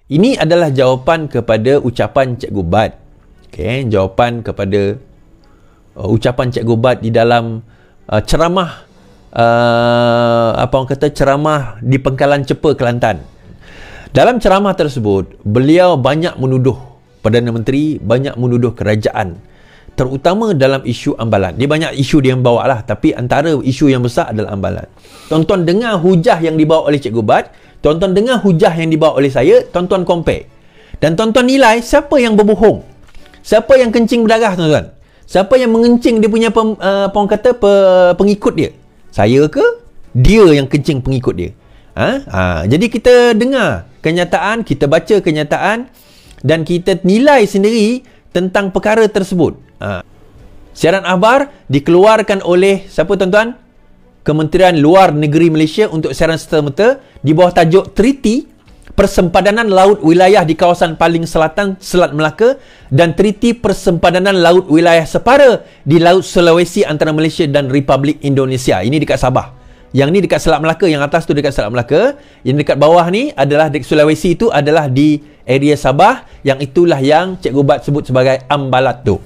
Ini adalah jawapan kepada ucapan Cikgu Bad. Okay, jawapan kepada ucapan Cikgu Bad di dalam ceramah apa orang kata, ceramah di Pengkalan Cepa, Kelantan. Dalam ceramah tersebut, beliau banyak menuduh Perdana Menteri, banyak menuduh kerajaan, terutama dalam isu ambalan. Dia banyak isu dia yang bawa lah, tapi antara isu yang besar adalah ambalan. Tuan-tuan dengar hujah yang dibawa oleh Cikgu Bad, tuan-tuan dengar hujah yang dibawa oleh saya, tuan-tuan compare. Dan tuan-tuan nilai siapa yang berbohong, siapa yang kencing berdarah, tuan-tuan. Siapa yang mengencing dia punya apa orang kata, pengikut dia. Saya ke? Dia yang kencing pengikut dia. Jadi kita dengar kenyataan, kita baca kenyataan dan kita nilai sendiri tentang perkara tersebut. Siaran akhbar dikeluarkan oleh siapa, tuan-tuan? Kementerian Luar Negeri Malaysia untuk siaran serta-merta di bawah tajuk Treaty Persempadanan Laut Wilayah di Kawasan Paling Selatan Selat Melaka dan Treaty Persempadanan Laut Wilayah Separa di Laut Sulawesi antara Malaysia dan Republik Indonesia. Ini dekat Sabah. Yang ni dekat Selat Melaka, yang atas tu dekat Selat Melaka. Yang dekat bawah ni adalah dekat Sulawesi, itu adalah di area Sabah, yang itulah yang Cikgu Bad sebut sebagai Ambalat tu.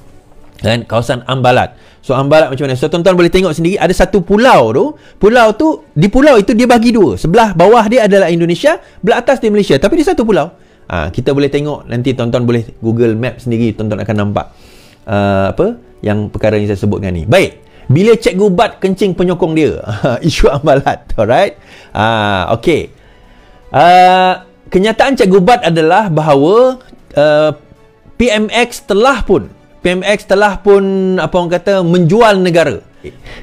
Dan kawasan Ambalat. So Ambalat macam mana? So tuan-tuan boleh tengok sendiri, ada satu pulau tu. Pulau tu, di pulau itu dia bagi dua. Sebelah bawah dia adalah Indonesia, belah atas dia Malaysia. Tapi dia satu pulau. Kita boleh tengok, nanti tuan-tuan boleh Google Map sendiri, tuan-tuan akan nampak yang perkara yang saya sebutkan ni. Baik. Bila Cikgu Bad kencing penyokong dia. Isu Ambalat. Alright. Okay. Kenyataan Cikgu Bad adalah bahawa PMX telah pun apa orang kata, menjual negara.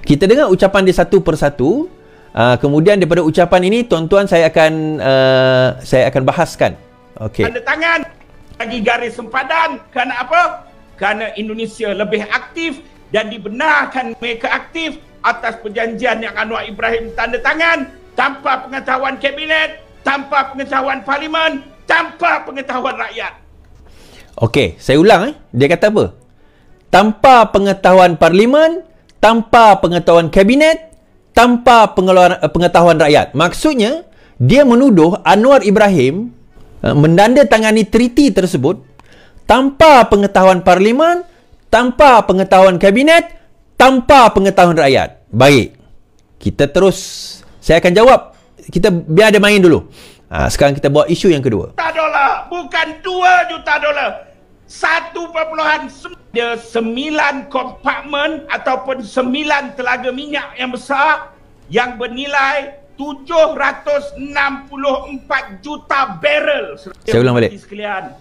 Kita dengar ucapan dia satu persatu. Kemudian daripada ucapan ini, tuan-tuan, saya akan bahaskan. Okey. Tanda tangan bagi garis sempadan. Kerana apa? Kerana Indonesia lebih aktif dan dibenarkan mereka aktif atas perjanjian yang Anwar Ibrahim tanda tangan tanpa pengetahuan kabinet, tanpa pengetahuan parlimen, tanpa pengetahuan rakyat. Okey, saya ulang. Dia kata apa? Tanpa pengetahuan parlimen, tanpa pengetahuan kabinet, tanpa pengetahuan rakyat. Maksudnya, dia menuduh Anwar Ibrahim menandatangani treaty tersebut tanpa pengetahuan parlimen, tanpa pengetahuan kabinet, tanpa pengetahuan rakyat. Baik. Kita terus, saya akan jawab. Kita biar dia main dulu. Sekarang kita buat isu yang kedua. $1 bukan $2 juta. 1.9 kompartmen ataupun 9 telaga minyak yang besar yang bernilai 764 juta barrel. Saya ulang balik. Sekalian,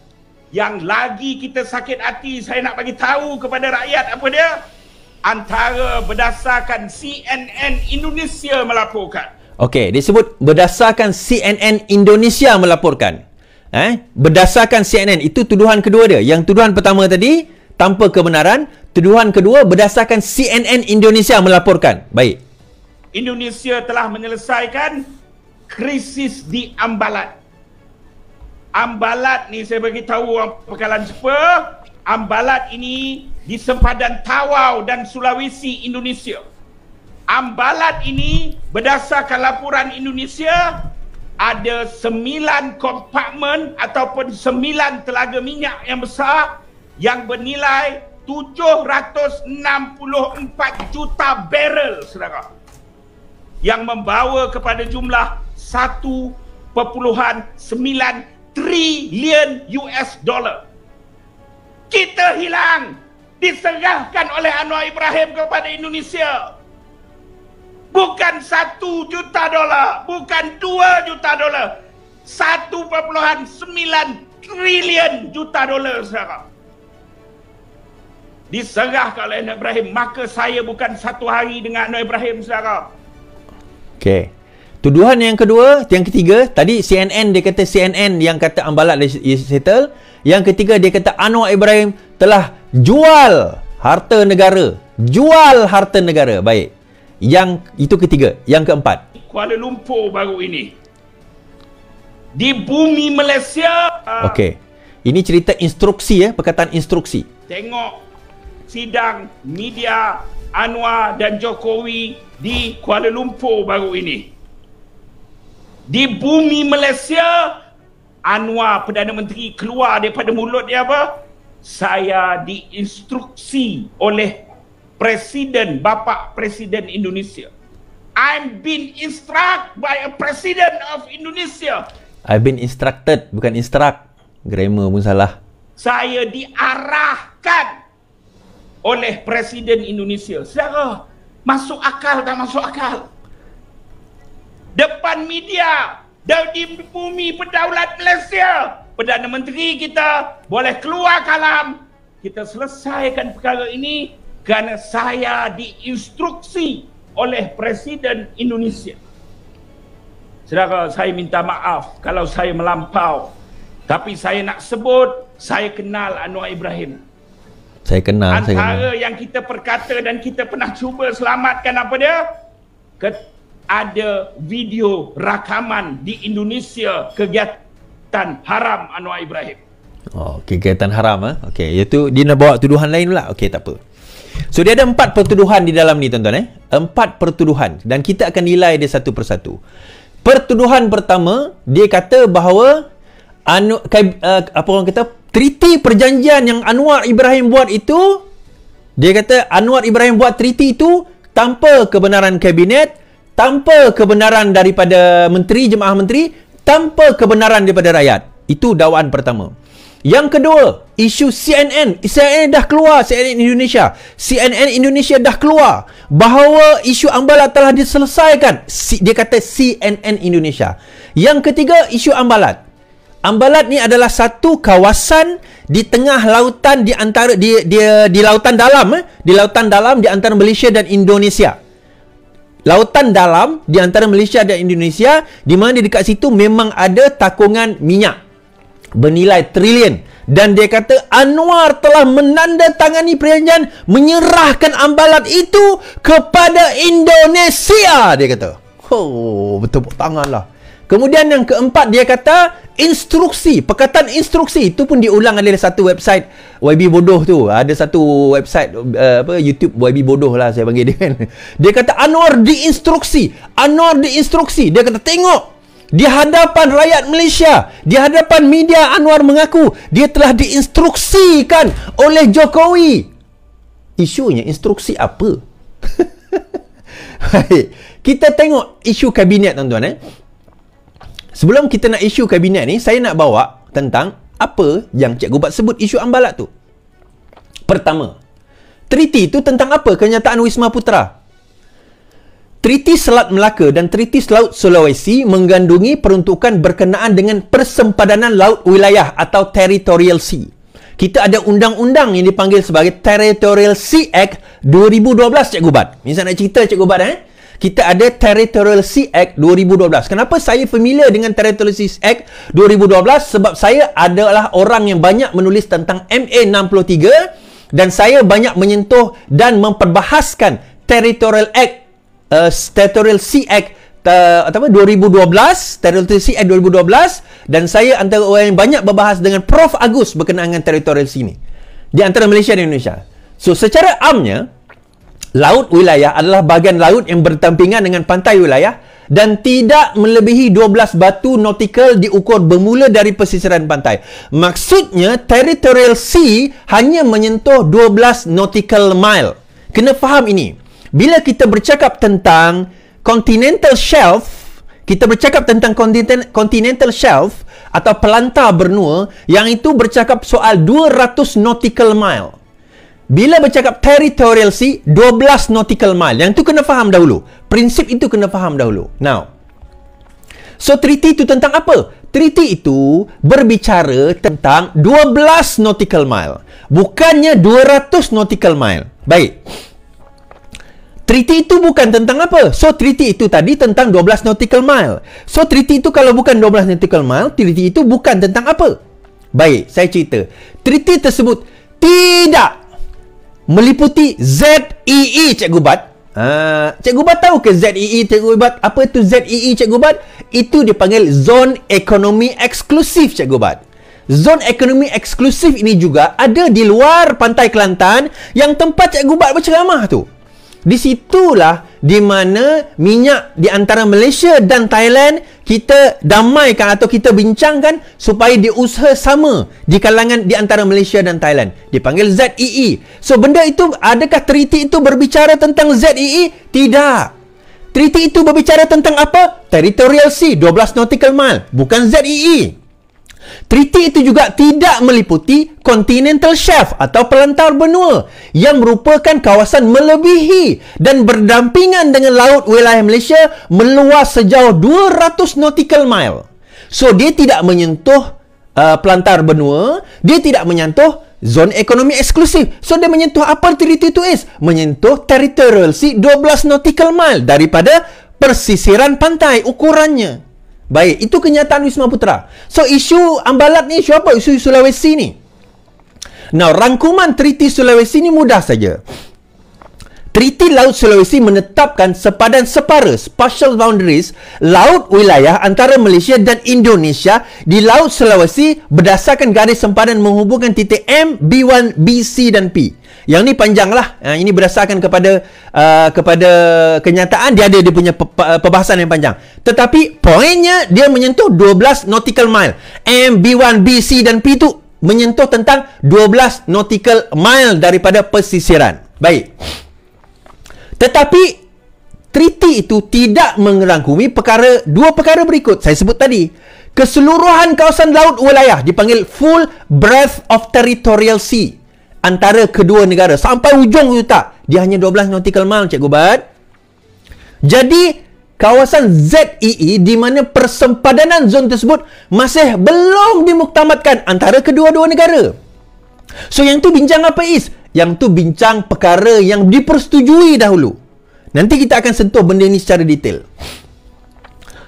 yang lagi kita sakit hati, saya nak bagi tahu kepada rakyat apa dia? Antara berdasarkan CNN Indonesia melaporkan. Okey, dia sebut berdasarkan CNN Indonesia melaporkan. Berdasarkan CNN, itu tuduhan kedua dia. Yang tuduhan pertama tadi tanpa kebenaran, tuduhan kedua berdasarkan CNN Indonesia melaporkan. Baik. Indonesia telah menyelesaikan krisis di Ambalat. Ambalat ni saya bagi tahu orang Pengkalan Cepa, Ambalat ini di sempadan Tawau dan Sulawesi, Indonesia. Ambalat ini berdasarkan laporan Indonesia ada 9 kompartmen ataupun 9 telaga minyak yang besar yang bernilai 764 juta barrel, saudara. Yang membawa kepada jumlah 1.9 trilion US dollar. Kita hilang, diserahkan oleh Anwar Ibrahim kepada Indonesia. Bukan $1 juta, bukan $2 juta, 1.9 trilion juta dolar, saudara. Diserahkan oleh Anwar Ibrahim. Maka saya bukan satu hari dengan Anwar Ibrahim, saudara. Okey. Tuduhan yang kedua, yang ketiga, tadi CNN dia kata CNN yang kata Ambalat settle. Yang ketiga dia kata Anwar Ibrahim telah jual harta negara. Jual harta negara. Baik. Yang itu ketiga. Yang keempat, Kuala Lumpur baru ini. Di bumi Malaysia. Okey. Ini cerita instruksi, perkataan instruksi. Tengok sidang media Anwar dan Jokowi di Kuala Lumpur baru ini. Di bumi Malaysia Anwar Perdana Menteri keluar daripada mulut dia apa? Saya diinstruksi oleh Presiden, Bapa Presiden Indonesia. I'm been instructed by a President of Indonesia. I've been instructed, bukan instruct. Grammar pun salah. Saya diarahkan oleh Presiden Indonesia. Saudara, masuk akal tak masuk akal? Depan media, di bumi berdaulat Malaysia, Perdana Menteri kita boleh keluar kalam. Kita selesaikan perkara ini kerana saya diinstruksi oleh Presiden Indonesia. Saudara, saya minta maaf kalau saya melampau. Tapi saya nak sebut, saya kenal Anwar Ibrahim. Saya kenal. Antara yang kita perkata dan kita pernah cuba selamatkan apa dia? Ada video rakaman di Indonesia kegiatan haram Anwar Ibrahim. Oh, kegiatan haram. Okey, iaitu dia nak bawa tuduhan lain pula. Okey, tak apa. So dia ada 4 pertuduhan di dalam ni tuan-tuan 4 pertuduhan dan kita akan nilai dia satu persatu. Pertuduhan pertama, dia kata bahawa apa orang kata, treaty perjanjian yang Anwar Ibrahim buat itu, dia kata Anwar Ibrahim buat treaty itu tanpa kebenaran kabinet, tanpa kebenaran daripada menteri, jemaah menteri, tanpa kebenaran daripada rakyat. Itu dakwaan pertama. Yang kedua, isu CNN. CNN dah keluar, CNN Indonesia. CNN Indonesia dah keluar bahawa isu Ambalat telah diselesaikan. Dia kata CNN Indonesia. Yang ketiga, isu Ambalat. Ambalat ni adalah satu kawasan di tengah lautan di antara di lautan dalam di lautan dalam di antara Malaysia dan Indonesia. Lautan dalam di antara Malaysia dan Indonesia, di mana dekat situ memang ada takungan minyak bernilai trilion, dan dia kata Anwar telah menandatangani perjanjian menyerahkan Ambalat itu kepada Indonesia, dia kata. Oh, bertepuk tangan lah. Kemudian yang keempat, dia kata instruksi, perkataan instruksi itu pun diulang oleh satu website YB Bodoh tu. Ada satu website YouTube YB Bodoh lah saya panggil dia kan. Dia kata Anwar diinstruksi. Anwar diinstruksi. Dia kata tengok, di hadapan rakyat Malaysia, di hadapan media, Anwar mengaku dia telah diinstruksikan oleh Jokowi. Isunya instruksi apa? Baik, kita tengok isu kabinet tuan-tuan. Sebelum kita nak isu kabinet ni, saya nak bawa tentang apa yang Cikgu Bat sebut isu Ambalat tu. Pertama, treaty itu tentang apa? Kenyataan Wisma Putra. Treaty Selat Melaka dan Treaty Laut Sulawesi menggandungi peruntukan berkenaan dengan persempadanan laut wilayah atau Territorial Sea. Kita ada undang-undang yang dipanggil sebagai Territorial Sea Act 2012, Cikgu Bat. Ni saya nak cerita, Cikgu Bat. Kita ada Territorial Sea Act 2012. Kenapa saya familiar dengan Territorial Sea Act 2012? Sebab saya adalah orang yang banyak menulis tentang MA63 dan saya banyak menyentuh dan memperbahaskan Territorial Sea Act 2012, Territorial Sea Act 2012, dan saya antara orang yang banyak berbahas dengan Prof Agus berkenaan dengan Territorial Sea ni di antara Malaysia dan Indonesia. So secara amnya, laut wilayah adalah bahagian laut yang berdampingan dengan pantai wilayah dan tidak melebihi 12 batu nautikal diukur bermula dari pesisiran pantai. Maksudnya Territorial Sea hanya menyentuh 12 nautical mile. Kena faham ini. Bila kita bercakap tentang continental shelf, kita bercakap tentang continental shelf atau pelantar benua, yang itu bercakap soal 200 nautical mile. Bila bercakap Territorial Sea, 12 nautical mile. Yang tu kena faham dahulu. Prinsip itu kena faham dahulu. Now, so treaty itu tentang apa? Treaty itu berbicara tentang 12 nautical mile. Bukannya 200 nautical mile. Baik. Treaty itu bukan tentang apa? So, treaty itu tadi tentang 12 nautical mile. So, treaty itu kalau bukan 12 nautical mile, treaty itu bukan tentang apa? Baik, saya cerita. Treaty tersebut tidak meliputi ZEE, Cikgu Bat. Cikgu Bat tahu ke ZEE, Cikgu Bat? Apa itu ZEE, Cikgu Bat? Itu dipanggil Zone Ekonomi Eksklusif, Cikgu Bat. Zone Ekonomi Eksklusif ini juga ada di luar Pantai Kelantan yang tempat Cikgu Bat berceramah tu. Di situlah di mana minyak di antara Malaysia dan Thailand kita damaikan atau kita bincangkan supaya diusaha sama di kalangan di antara Malaysia dan Thailand. Dipanggil ZEE. So benda itu, adakah treaty itu berbicara tentang ZEE? Tidak. Treaty itu berbicara tentang apa? Territorial Sea, 12 nautical mile, bukan ZEE. Treaty itu juga tidak meliputi continental shelf atau pelantar benua yang merupakan kawasan melebihi dan berdampingan dengan laut wilayah Malaysia meluas sejauh 200 nautical mile. So dia tidak menyentuh pelantar benua, dia tidak menyentuh zon ekonomi eksklusif. So dia menyentuh apa treaty itu is? Menyentuh territorial sea 12 nautical mile daripada persisiran pantai ukurannya. Baik, itu kenyataan Wisma Putra. So, isu Ambalat ni isu apa? Isu Sulawesi ni. Now, rangkuman Treaty Sulawesi ni mudah saja. Treaty Laut Sulawesi menetapkan sepadan separa, spatial boundaries, laut wilayah antara Malaysia dan Indonesia di Laut Sulawesi berdasarkan garis sempadan menghubungkan titik M, B1, B, C dan P. Yang ni panjang lah. Ini berdasarkan kepada kenyataan, dia punya perbahasan yang panjang. Tetapi poinnya dia menyentuh 12 nautical mile. M, B1, B, C dan P tu menyentuh tentang 12 nautical mile daripada pesisiran. Baik. Tetapi treaty itu tidak merangkumi dua perkara berikut. Saya sebut tadi. Keseluruhan kawasan laut wilayah dipanggil full breadth of territorial sea antara kedua negara sampai ujung itu tak. Dia hanya 12 nautical mile, Cikgu Bat. Jadi kawasan ZEE di mana persempadanan zon tersebut masih belum dimuktamadkan antara kedua-dua negara. So yang tu bincang apa is? Yang tu bincang perkara yang dipersetujui dahulu. Nanti kita akan sentuh benda ni secara detail.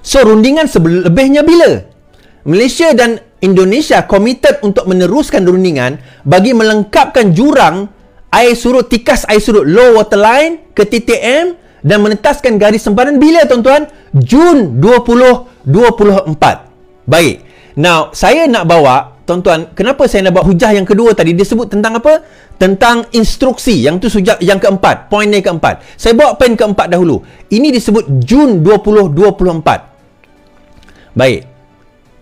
So rundingan selebihnya bila? Malaysia dan Indonesia komited untuk meneruskan rundingan bagi melengkapkan jurang air surut, tikas air surut low water line ke titik M dan menetaskan garis sempadan bila, tuan-tuan? Jun 2024. Baik. Now, saya nak bawa, tuan-tuan, kenapa saya nak bawa hujah yang kedua tadi? Dia sebut tentang apa? Tentang instruksi. Yang tu sujah yang keempat. Poin yang keempat. Saya bawa poin keempat dahulu. Ini disebut Jun 2024. Baik.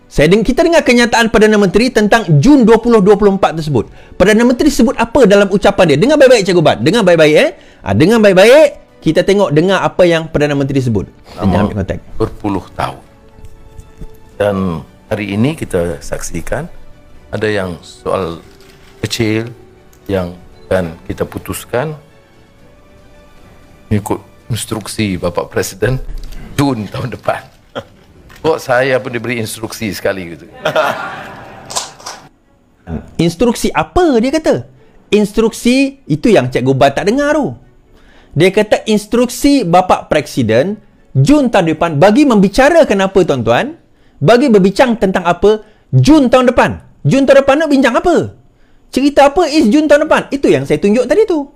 Kita dengar kenyataan Perdana Menteri tentang Jun 2024 tersebut. Perdana Menteri sebut apa dalam ucapan dia? Dengar baik-baik, Cikgu Bat. Dengar baik-baik, dengar baik-baik. Kita tengok, dengar apa yang Perdana Menteri sebut. Berpuluh tahun. Dan hari ini kita saksikan ada yang soal kecil yang kan kita putuskan mengikut instruksi Bapak Presiden Jun tahun depan. Kok saya pun diberi instruksi sekali gitu. Instruksi apa dia kata? Instruksi itu yang Cikgu Bat tak dengar tu. Dia kata instruksi Bapak Presiden Jun tahun depan bagi membicarakan apa, tuan-tuan? Bagi berbincang tentang apa Jun tahun depan. Jun tahun depan nak bincang apa? Cerita apa is Jun tahun depan? Itu yang saya tunjuk tadi tu.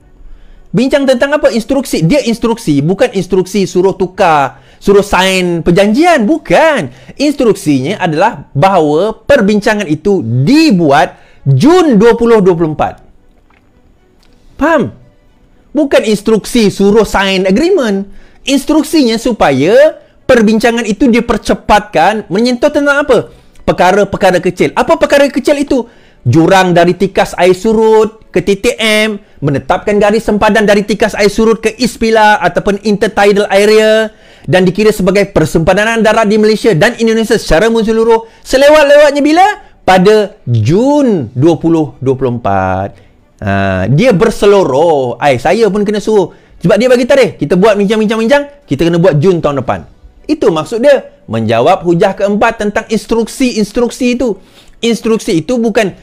Bincang tentang apa? Instruksi. Dia instruksi, bukan instruksi suruh tukar, suruh sign perjanjian. Bukan. Instruksinya adalah bahawa perbincangan itu dibuat Jun 2024. Faham? Bukan instruksi suruh sign agreement. Instruksinya supaya perbincangan itu dipercepatkan menyentuh tentang apa? Perkara-perkara kecil. Apa perkara kecil itu? Jurang dari tikas air surut ke titik M, menetapkan garis sempadan dari tikas air surut ke East Pilar ataupun intertidal area dan dikira sebagai persempadanan darat di Malaysia dan Indonesia secara menyeluruh selewat-lewatnya bila? Pada Jun 2024. Dia berseluruh. Saya pun kena suruh. Sebab dia bagi tarikh. Kita buat bincang-bincang, kita kena buat Jun tahun depan. Itu maksud dia. Menjawab hujah keempat tentang instruksi-instruksi itu. Instruksi itu bukan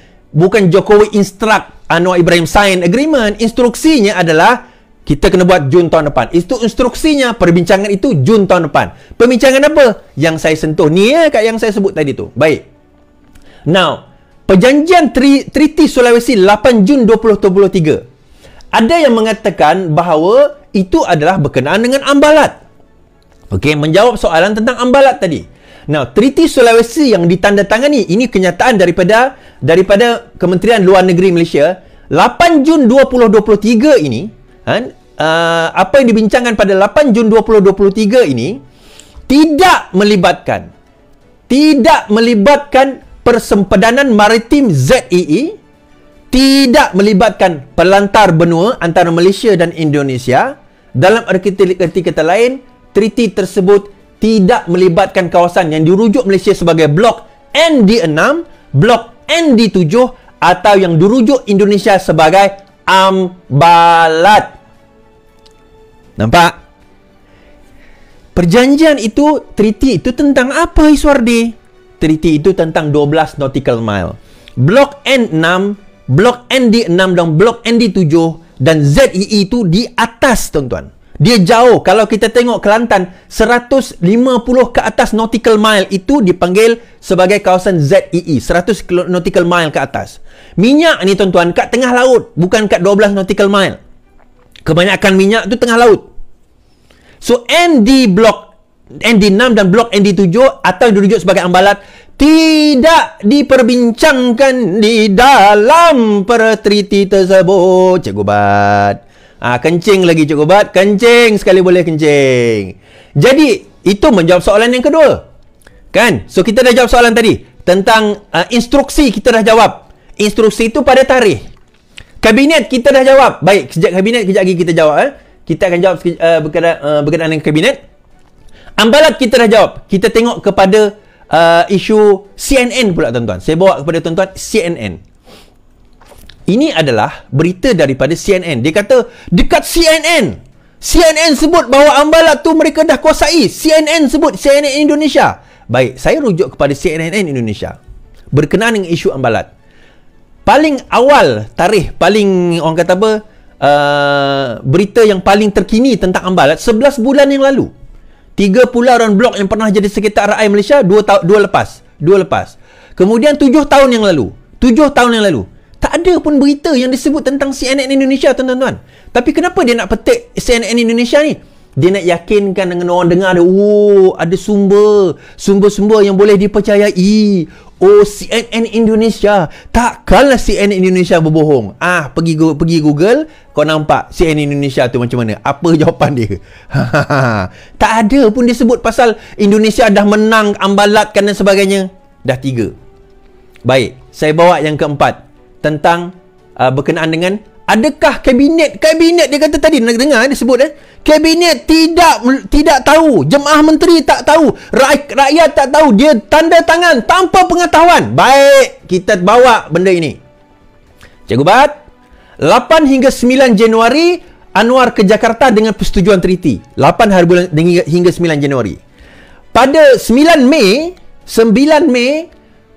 Jokowi instruct Anwar Ibrahim sign agreement. Instruksinya adalah kita kena buat Jun tahun depan. Itu instruksinya. Perbincangan itu Jun tahun depan. Perbincangan apa? Yang saya sentuh ni kat yang saya sebut tadi tu. Baik. Now, perjanjian Treaty Sulawesi 8 Jun 2023. Ada yang mengatakan bahawa itu adalah berkenaan dengan Ambalat. Okey, menjawab soalan tentang Ambalat tadi. Now, Treaty Sulawesi yang ditandatangani, ini kenyataan daripada Kementerian Luar Negeri Malaysia, 8 Jun 2023 ini, apa yang dibincangkan pada 8 Jun 2023 ini tidak melibatkan persempadan maritim ZEE, tidak melibatkan pelantar benua antara Malaysia dan Indonesia. Dalam erti kata lain, treaty tersebut tidak melibatkan kawasan yang dirujuk Malaysia sebagai Blok ND6, Blok ND7 atau yang dirujuk Indonesia sebagai Ambalat. Nampak? Perjanjian itu, treaty itu tentang apa, Iswardi? Treaty itu tentang 12 nautical mile. Blok N6, Blok ND6 dan Blok ND7 dan ZEE itu di atas, tuan-tuan. Dia jauh. Kalau kita tengok Kelantan, 150 ke atas nautical mile itu dipanggil sebagai kawasan ZEE. 100 nautical mile ke atas. Minyak ni, tuan-tuan, kat tengah laut. Bukan kat 12 nautical mile. Kebanyakan minyak tu tengah laut. So, Blok ND6 dan Blok ND7 atau yang dirujuk sebagai Ambalat tidak diperbincangkan di dalam treaty tersebut. Cikgu Bat. Kencing lagi Cikgu Bat. Kencing sekali boleh kencing. Jadi, itu menjawab soalan yang kedua. Kan? So, kita dah jawab soalan tadi. Tentang instruksi kita dah jawab. Instruksi itu pada tarikh. Kabinet kita dah jawab. Baik, sejak kabinet, kejap lagi kita jawab. Kita akan jawab berkenaan dengan kabinet. Ambalat kita dah jawab. Kita tengok kepada isu CNN pula, tuan-tuan. Saya bawa kepada tuan-tuan CNN. Ini adalah berita daripada CNN. Dia kata, dekat CNN sebut bahawa Ambalat tu mereka dah kuasai. CNN sebut, CNN Indonesia. Baik, saya rujuk kepada CNN Indonesia. Berkenaan dengan isu Ambalat. Paling awal tarikh, paling orang kata apa, berita yang paling terkini tentang Ambalat 11 bulan yang lalu. 3 pulau dan blok yang pernah jadi sekitar rakyat Malaysia 2 lepas. Kemudian 7 tahun yang lalu. Tak ada pun berita yang disebut tentang CNN Indonesia, tuan-tuan. Tapi kenapa dia nak petik CNN Indonesia ni? Dia nak yakinkan dengan orang dengar dia, ada sumber-sumber yang boleh dipercayai. CNN Indonesia. Takkanlah CNN Indonesia berbohong. Pergi Google, kau nampak CNN Indonesia tu macam mana? Apa jawapan dia? Tak ada pun disebut pasal Indonesia dah menang Ambalat dan sebagainya. Dah 3. Baik, saya bawa yang keempat. Tentang berkenaan dengan adakah kabinet dia kata tadi, nak dengar dia sebut kabinet tidak tahu, jemaah menteri tak tahu, rakyat tak tahu, dia tanda tangan tanpa pengetahuan. Baik, kita bawa benda ini. Cikgu Bat, 8 hingga 9 Januari Anwar ke Jakarta dengan persetujuan treaty. 8 hari bulan hingga 9 Januari. Pada 9 Mei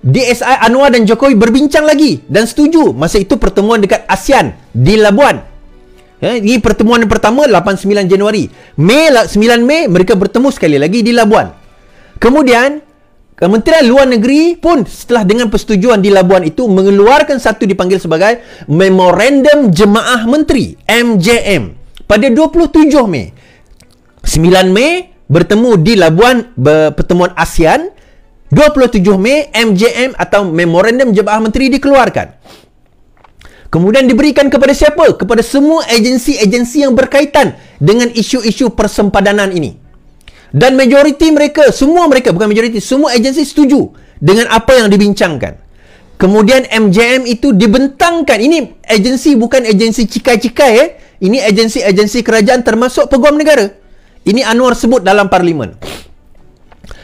DSI Anwar dan Jokowi berbincang lagi dan setuju. Masa itu pertemuan dekat ASEAN di Labuan. Ini pertemuan yang pertama 8-9 Januari. 9 Mei mereka bertemu sekali lagi di Labuan. Kemudian Kementerian Luar Negeri pun setelah dengan persetujuan di Labuan itu mengeluarkan satu dipanggil sebagai Memorandum Jemaah Menteri MJM pada 27 Mei. 9 Mei bertemu di Labuan pertemuan ASEAN. 27 Mei MJM atau Memorandum Jemaah Menteri dikeluarkan. Kemudian diberikan kepada siapa? Kepada semua agensi-agensi yang berkaitan dengan isu-isu persempadanan ini. Dan majoriti mereka, semua agensi setuju dengan apa yang dibincangkan. Kemudian MJM itu dibentangkan. Ini agensi bukan agensi cikai-cikai. Ini agensi-agensi kerajaan termasuk Peguam Negara. Ini Anwar sebut dalam Parlimen.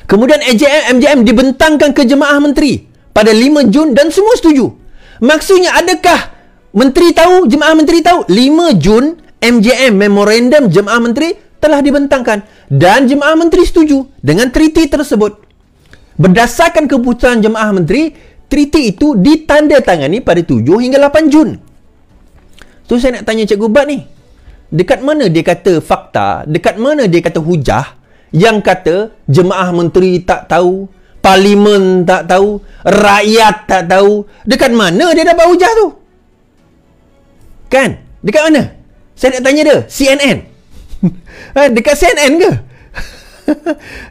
Kemudian MJM dibentangkan ke Jemaah Menteri pada 5 Jun dan semua setuju. Maksudnya adakah Menteri tahu, Jemaah Menteri tahu? 5 Jun MJM Memorandum Jemaah Menteri telah dibentangkan dan Jemaah Menteri setuju dengan treaty tersebut. Berdasarkan keputusan Jemaah Menteri, treaty itu ditandatangani pada 7 hingga 8 Jun. So saya nak tanya Cikgu Bat ni, dekat mana dia kata fakta, dekat mana dia kata hujah yang kata Jemaah Menteri tak tahu, Parlimen tak tahu, rakyat tak tahu? Dekat mana dia dapat hujah tu? Kan? Dekat mana? Saya nak tanya dia, CNN. Dekat CNN ke?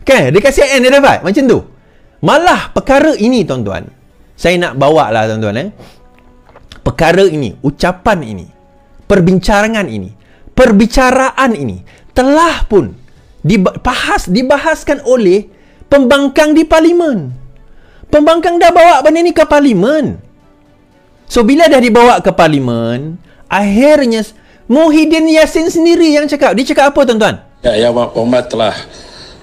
Kan? Dekat CNN dia dapat macam tu. Malah perkara ini, tuan-tuan, saya nak bawa lah, tuan-tuan, perkara ini, ucapan ini, perbincangan ini perbicaraan ini telah pun dibahaskan oleh pembangkang di Parlimen. Pembangkang dah bawa benda ni ke Parlimen. So, bila dah dibawa ke Parlimen, akhirnya Muhyiddin Yassin sendiri yang cakap. Dia cakap apa, tuan-tuan? Ya, Yang Berhormat telah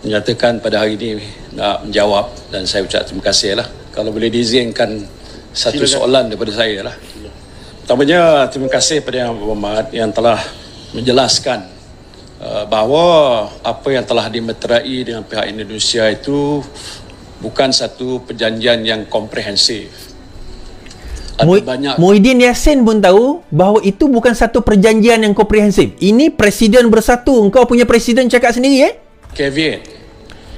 menyatakan pada hari ini nak menjawab, dan saya ucap terima kasih lah. Kalau boleh diizinkan satu soalan daripada saya lah. Pertamanya, terima kasih pada Yang Berhormat yang telah menjelaskan bahawa apa yang telah dimeterai dengan pihak Indonesia itu bukan satu perjanjian yang komprehensif. Muhyiddin Yassin pun tahu bahawa itu bukan satu perjanjian yang komprehensif. Ini Presiden bersatu. Engkau punya Presiden cakap sendiri, caveat.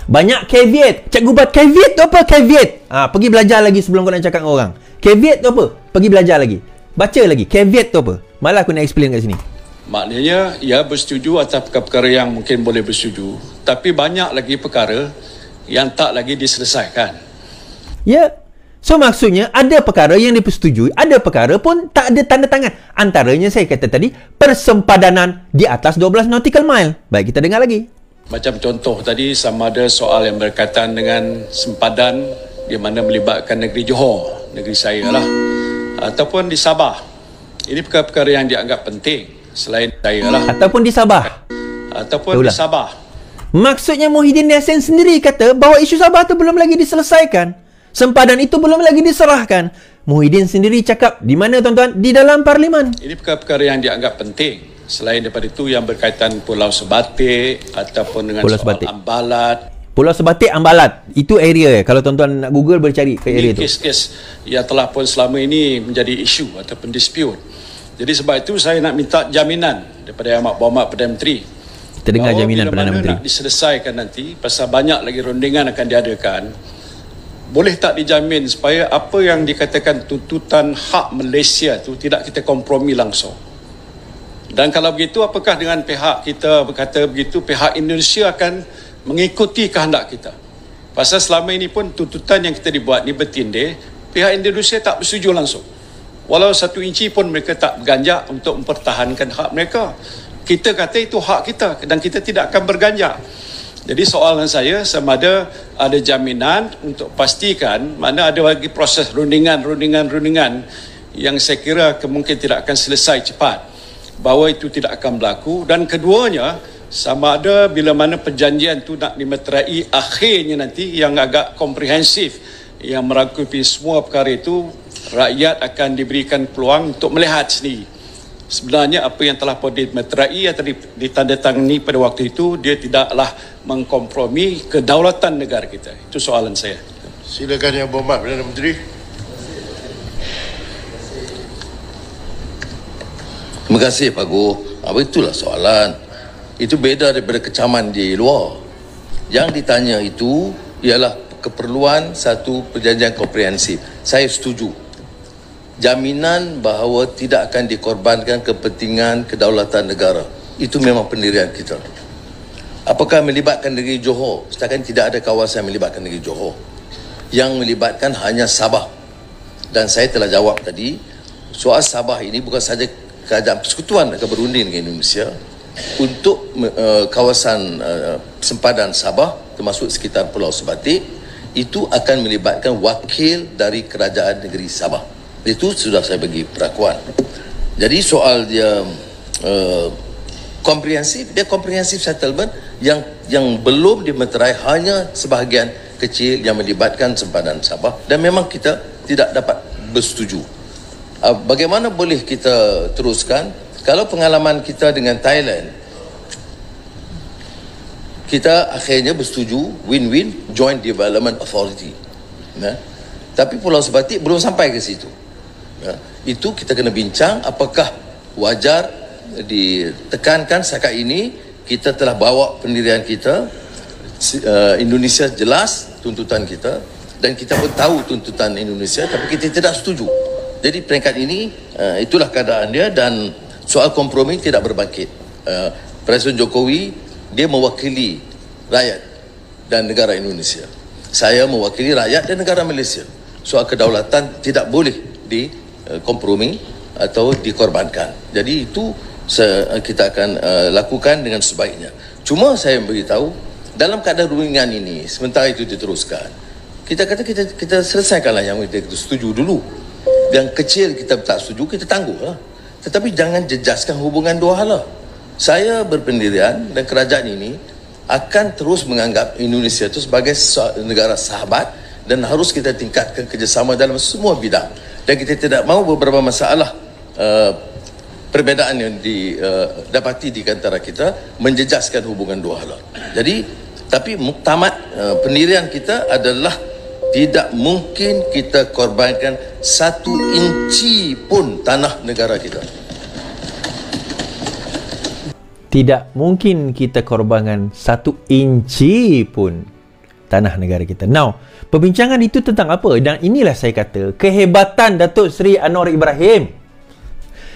Banyak caveat. Cikgu Bat, caveat tu apa? Caveat. Pergi belajar lagi sebelum kau nak cakap dengan orang. Caveat tu apa? Pergi belajar lagi. Baca lagi. Caveat tu apa? Malah aku nak explain kat sini. Maknanya, ia bersetuju atas perkara yang mungkin boleh bersetuju. Tapi banyak lagi perkara yang tak lagi diselesaikan. Ya. So, maksudnya ada perkara yang dipersetujui, ada perkara pun tak ada tanda tangan. Antaranya saya kata tadi, persempadanan di atas 12 nautical mile. Baik, kita dengar lagi. Macam contoh tadi, sama ada soal yang berkaitan dengan sempadan di mana melibatkan negeri Johor, negeri saya lah, ataupun di Sabah. Ini perkara-perkara yang dianggap penting selain saya lah. Ataupun di Sabah. Ataupun di Sabah. Maksudnya Muhyiddin Yassin sendiri kata bahawa isu Sabah tu belum lagi diselesaikan. Sempadan itu belum lagi diserahkan. Muhyiddin sendiri cakap di mana, tuan-tuan? Di dalam Parlimen. Ini perkara-perkara yang dianggap penting. Selain daripada itu yang berkaitan Pulau Sebatik ataupun dengan Pulau soal Sebatik. Ambalat. Pulau Sebatik, Ambalat. Itu area. Kalau tuan-tuan nak Google, boleh cari ke area itu. Kes-kes yang telah pun selama ini menjadi isu ataupun dispute. Jadi sebab itu saya nak minta jaminan daripada Yang Berhormat Perdana Menteri. Kita dengar jaminan Perdana Menteri. Nak diselesaikan nanti, pasal banyak lagi rundingan akan diadakan. Boleh tak dijamin supaya apa yang dikatakan tuntutan hak Malaysia itu tidak kita kompromi langsung. Dan kalau begitu, apakah dengan pihak kita berkata begitu, pihak Indonesia akan mengikuti kehendak kita? Pasal selama ini pun tuntutan yang kita dibuat ni bertindih, pihak Indonesia tak bersetuju langsung. Walau 1 inci pun mereka tak berganjak untuk mempertahankan hak mereka. Kita kata itu hak kita dan kita tidak akan berganjak. Jadi soalan saya, sama ada jaminan untuk pastikan, mana ada lagi proses rundingan yang saya kira mungkin tidak akan selesai cepat, bahawa itu tidak akan berlaku. Dan keduanya, sama ada bila mana perjanjian itu nak dimeterai akhirnya nanti yang agak komprehensif, yang merangkumi semua perkara itu, rakyat akan diberikan peluang untuk melihat sendiri. Sebenarnya apa yang telah dimeterai atau ditandatangani pada waktu itu, dia tidaklah mengkompromi kedaulatan negara kita. Itu soalan saya. Silakan Yang Berhormat Perdana Menteri. Terima kasih Pak Gu. Itulah soalan. Itu beda daripada kecaman di luar. Yang ditanya itu ialah keperluan satu perjanjian komprehensif. Saya setuju. Jaminan bahawa tidak akan dikorbankan kepentingan kedaulatan negara. Itu memang pendirian kita. Apakah melibatkan negeri Johor? Setakat tidak ada kawasan melibatkan negeri Johor. Yang melibatkan hanya Sabah. Dan saya telah jawab tadi, soal Sabah ini bukan sahaja kerajaan persekutuan akan berunding dengan Indonesia untuk kawasan sempadan Sabah, termasuk sekitar Pulau Sebatik, itu akan melibatkan wakil dari kerajaan negeri Sabah. Itu sudah saya bagi perakuan. Jadi soal dia komprehensif, dia komprehensif settlement yang belum dimeterai hanya sebahagian kecil yang melibatkan sempadan Sabah, dan memang kita tidak dapat bersetuju. Bagaimana boleh kita teruskan kalau pengalaman kita dengan Thailand, kita akhirnya bersetuju win-win Joint Development Authority, tapi Pulau Sebatik belum sampai ke situ. Itu kita kena bincang apakah wajar ditekankan. Setakat ini kita telah bawa pendirian kita, Indonesia jelas tuntutan kita, dan kita pun tahu tuntutan Indonesia, tapi kita tidak setuju. Jadi peringkat ini itulah keadaan dia, dan soal kompromi tidak berbangkit. Presiden Jokowi dia mewakili rakyat dan negara Indonesia. Saya mewakili rakyat dan negara Malaysia. Soal kedaulatan tidak boleh dikompromi atau dikorbankan. Jadi itu kita akan lakukan dengan sebaiknya. Cuma saya beritahu, dalam keadaan rumingan ini, sementara itu diteruskan, kita kata kita selesaikanlah yang kita setuju dulu. Yang kecil kita tak setuju, kita tangguhlah. Tetapi jangan jejaskan hubungan dua hala. Saya berpendirian dan kerajaan ini akan terus menganggap Indonesia itu sebagai negara sahabat dan harus kita tingkatkan kerjasama dalam semua bidang. Dan kita tidak mahu beberapa masalah perbezaan yang didapati di antara kita menjejaskan hubungan dua hala. Jadi, tapi muktamad pendirian kita adalah tidak mungkin kita korbankan 1 inci pun tanah negara kita. Tidak mungkin kita korbankan 1 inci pun tanah negara kita. Now, perbincangan itu tentang apa? Dan inilah saya kata kehebatan Datuk Seri Anwar Ibrahim.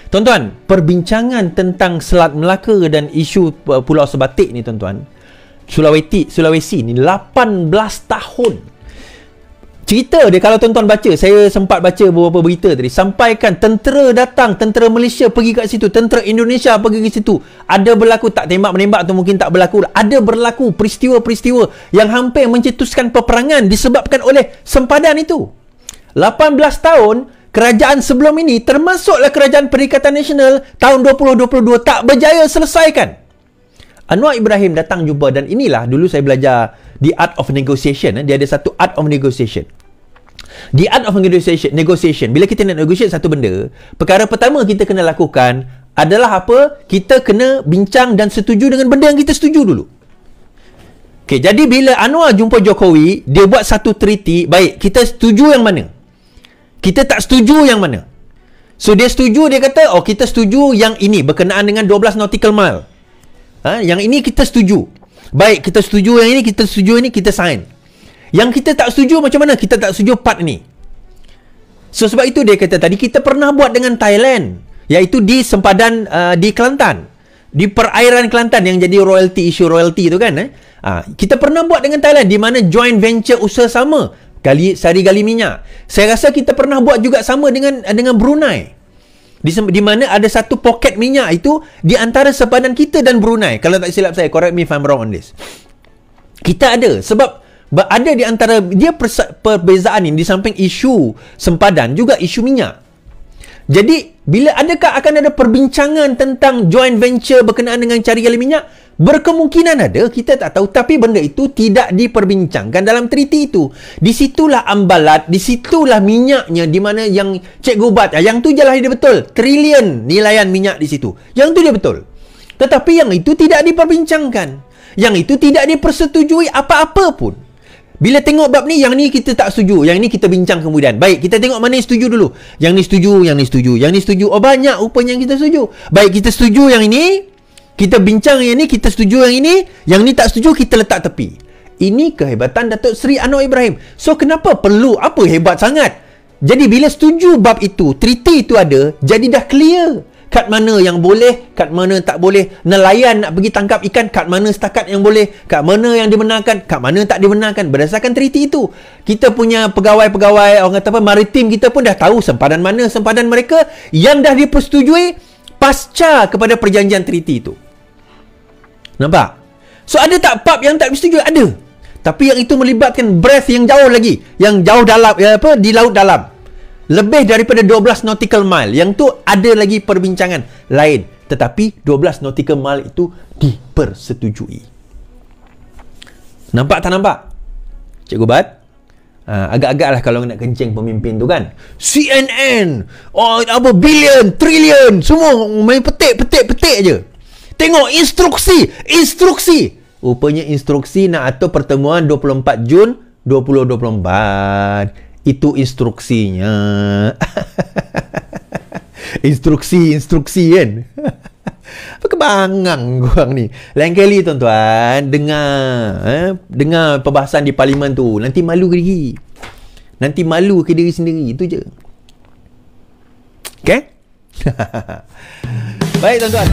Tuan-tuan, perbincangan tentang Selat Melaka dan isu Pulau Sebatik ni, tuan-tuan, Sulawesi ni 18 tahun. Cerita dia, kalau tuan-tuan baca, saya sempat baca beberapa berita tadi, sampaikan tentera datang, tentera Malaysia pergi kat situ, tentera Indonesia pergi ke situ. Ada berlaku, tak tembak-menembak tu mungkin tak berlaku. Ada berlaku peristiwa-peristiwa yang hampir mencetuskan peperangan disebabkan oleh sempadan itu. 18 tahun, kerajaan sebelum ini, termasuklah kerajaan Perikatan Nasional tahun 2022, tak berjaya selesaikan. Anwar Ibrahim datang jumpa, dan inilah dulu saya belajar The Art of Negotiation. Dia ada satu Art of Negotiation. The Art of Negotiation, bila kita nak negotiate satu benda, perkara pertama kita kena lakukan adalah apa? Kita kena bincang dan setuju dengan benda yang kita setuju dulu. Okay, jadi bila Anwar jumpa Jokowi, dia buat satu treaty. Baik, kita setuju yang mana? Kita tak setuju yang mana? So dia setuju, dia kata, oh kita setuju yang ini berkenaan dengan 12 nautical mile. Yang ini kita setuju. Baik, kita setuju yang ini, kita setuju ini, kita sign. Yang kita tak setuju macam mana? Kita tak setuju part ini. So sebab itu dia kata tadi, kita pernah buat dengan Thailand, iaitu di sempadan di Kelantan, di perairan Kelantan yang jadi royalty, isu royalty tu kan. Kita pernah buat dengan Thailand, di mana joint venture usaha sama, sari gali minyak. Saya rasa kita pernah buat juga sama dengan Brunei, di mana ada satu poket minyak itu di antara sempadan kita dan Brunei. Kalau tak silap saya, correct me if I'm wrong on this. Kita ada, sebab ada di antara dia perbezaan ini, di samping isu sempadan juga isu minyak. Jadi bila adakah akan ada perbincangan tentang joint venture berkenaan dengan cari gali minyak? Berkemungkinan ada, kita tak tahu. Tapi benda itu tidak diperbincangkan dalam treaty itu. Disitulah ambalat, disitulah minyaknya, di mana yang Cikgu Bat, yang tu je lah dia betul, trilion nilaian minyak di situ, yang tu dia betul. Tetapi yang itu tidak diperbincangkan, yang itu tidak dipersetujui apa-apa pun. Bila tengok bab ni, yang ni kita tak setuju, yang ni kita bincang kemudian. Baik, kita tengok mana yang setuju dulu. Yang ni setuju, yang ni setuju, yang ni setuju. Oh, banyak rupanya yang kita setuju. Baik, kita setuju yang ini, kita bincang yang ni, kita setuju yang ni tak setuju, kita letak tepi. Ini kehebatan Datuk Seri Anwar Ibrahim. So, kenapa perlu? Apa hebat sangat? Jadi, bila setuju bab itu, treaty itu ada, jadi dah clear. Kat mana yang boleh, kat mana tak boleh. Nelayan nak pergi tangkap ikan, kat mana setakat yang boleh, kat mana yang dibenarkan, kat mana tak dibenarkan, berdasarkan treaty itu. Kita punya pegawai-pegawai, orang kata apa, maritim, kita pun dah tahu sempadan mana sempadan mereka yang dah dipersetujui pasca kepada perjanjian treaty itu. Nampak? So ada tak bab yang tak disetujui? Ada. Tapi yang itu melibatkan breadth yang jauh lagi, yang jauh dalam, di laut dalam. Lebih daripada 12 nautical mile. Yang tu ada lagi perbincangan lain. Tetapi 12 nautical mile itu dipersetujui. Nampak tak nampak? Cikgu Bat? Agak-agak lah kalau nak kencing pemimpin tu kan. CNN, billion, trillion, semua main petik je. Tengok instruksi. Rupanya instruksi nak atur pertemuan 24 Jun 2024. Itu instruksinya. Instruksi kan. Apa kebangang korang ni. Lain kali tuan-tuan, dengar perbahasan di parlimen tu, nanti malu ke diri. Nanti malu ke diri sendiri. Itu je. Okay? Baik tuan-tuan.